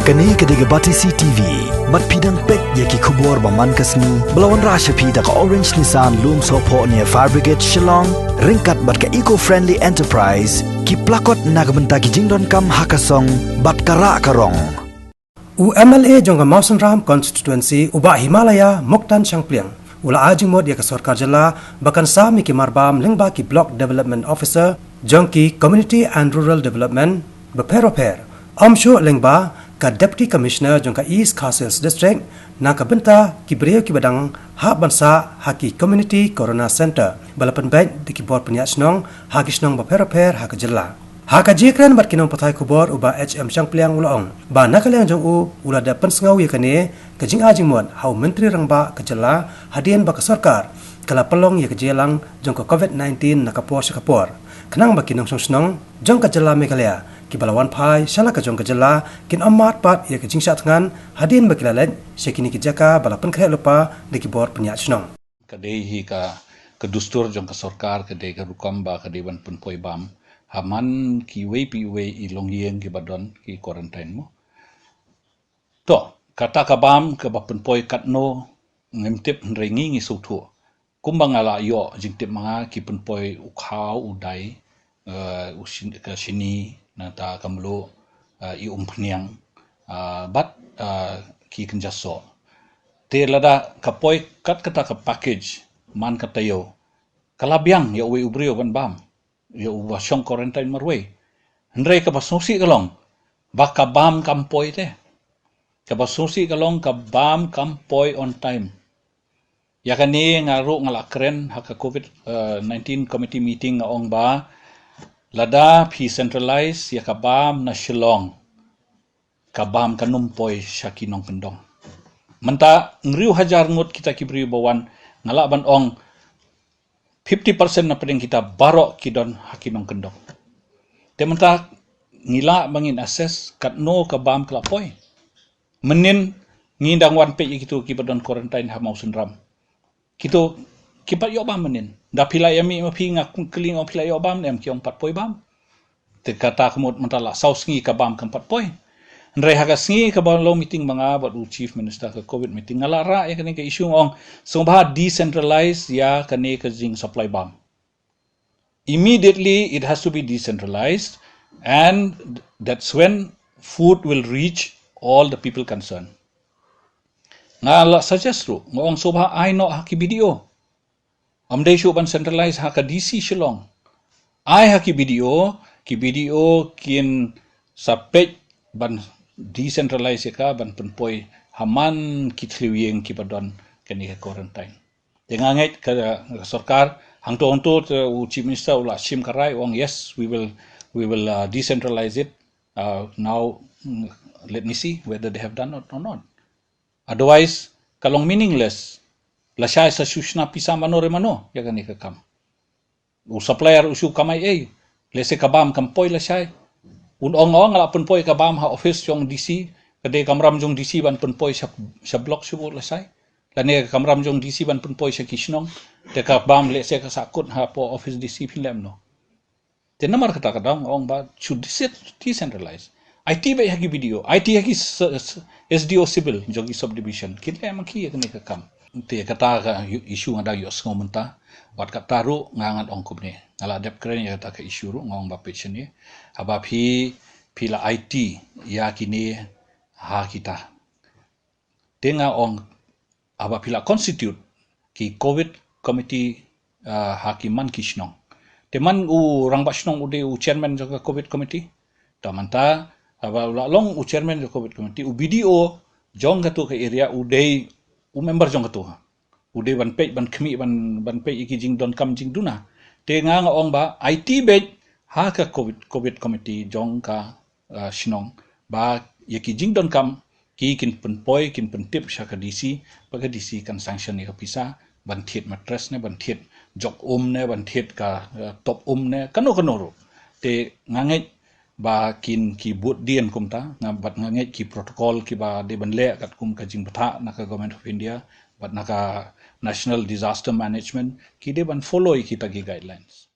Kani kediga bati CTV, mat pidang pek yaki kubor baman kasni, belawan rasha pida ka Orange Nissan Loom Sopo near Fire Brigade Shillong, ringkat bat ka eco-friendly enterprise, ki plakot nagbenta ki jingdon kam hakasong, bat kara karong. UMLA jongga Mawson Ram constituency uba Himalaya Moktan Changpliang. Ula ajing mod ya ke Sarkar Jala bahkan sami ki marbam lengba ki block development officer jongki community and rural development beperoper. Amsho lengba ka deputy commissioner jongka East Castles district na ka benta ki brio ki badang ha bansa haki community corona center balapan baik di ki bor penyak snong haki snong beperoper ha ka jala. Haka jikran bat kinong patai kubor uba HM Changpliang ulaong. Ba nakaliang jong ula da pensengau ya kane kajing ajing mon hau menteri rangba kejala hadian ba ka sarkar kala pelong ya kejelang jong ka COVID-19 nakapor sakapor. Kenang ba kinong snong jong ka jala Meghalaya ki balawan pai sala ka jong ka jala kin amat pat ya kajing satngan hadian ba kilalet sekini ki jaka balapan kre lupa di ki bor penyak snong. Kadai hi ka kedustur jong ka sarkar kadai ka rukam ba kadai ban penpoi bam. Haman ki wei pi wei I long yeng ki badon ki quarantine mo. To, kata kabam ke bapen poi katno ngemtip nrengi ngi sutu. Kumbang ala yo jingtip mga ki penpoi ukhau udai usin ke sini nata kamlo I umpniang bat ki kenjaso. Te lada kapoi kat kata ka package man kata yo. Kalabiang ya wei ubrio ban bam. Ya ubah syong quarantine marway. Hendrai ka basusi kalong. Baka bam kampoi te. Ka basusi kalong ka bam kampoi on time. Ya kani ngaru ngalakren haka COVID-19 committee meeting ngaong ba. Lada pi centralize ya ka bam na Shillong. Ka bam kanumpoi syakinong kendong. Menta ngriu hajar ngut kita kibriu bawan ngalaban ong 50% na pedeng kita barok kidon hakinong kendong. Tementa ngila bangin assess kat no ka bam klapoi. Menin ngindang wan pe kitu kibadon quarantine ha mau senram. Kitu kipat yo bam menin. Da pila yami mapi ngak keling o pila yo bam nem kiong pat poi bam. Te kata kemut mentala saus ngi ka bam kampat poi. Ndrai haga singi ka lo meeting mga bat chief minister ka COVID meeting ngalara ya kani ka issue ong sumba decentralized ya kani ka jing supply bomb. Immediately it has to be decentralized and that's when food will reach all the people concerned. Ngala suggest ru ngong soba ai no haki video. Amdai shu ban centralized haka DC Shillong. Ai haki video kin sapet ban decentralize ka ban penpoi haman kitliwing kibadon kani ka quarantine. Dengan ngait ka sarkar hangto chief minister ula sim karai ong yes we will decentralize it now let me see whether they have done it or not. Otherwise kalong meaningless lasai sa sushna pisa manore mano ya kani ka kam. U supplier usu kamai lese kabam kampoi lasai Unong ngala penpoi ka bam ha office jong DC kade kamram jong DC ban penpoi sa block subu lasai lane kamram jong DC ban penpoi sa kisnong te ka bam le se ka sakut ha po office DC pilem no te namar kata kadang ong ba should decentralize IT ba hagi video IT hagi SDO civil jogi subdivision kile maki kene ka kam te kata ka issue ngada yo ngomenta wat kata ru ngangat ong kubne ngala dep kren ya kata ka issue ru ngong ba page ni aba pila IT ya kini ha kita tenga ong aba pila constitute ki COVID committee hakiman kisnong teman u rang basnong ude u chairman joka COVID committee tamanta aba long u chairman joka COVID committee u BDO jong gatu ke area ude u member jong gatu ude ban page ban khmi ban page iki jing don kam jing duna tenga ong ba IT bed ha ka COVID committee jong ka shinong ba yaki jing don kam ki kin penpoi kin pentip syaka DC paga DC kan sanction ni kapisa ban thiet mattress ne ban thiet jok ne ban thiet ka top ne kano ro te nganget ba kin ki but dien kumta ngabat nganget ki protocol ki ba de ban le kat kum ka jing batha na ka government of India bat na ka national disaster management ki de ban follow ki tagi guidelines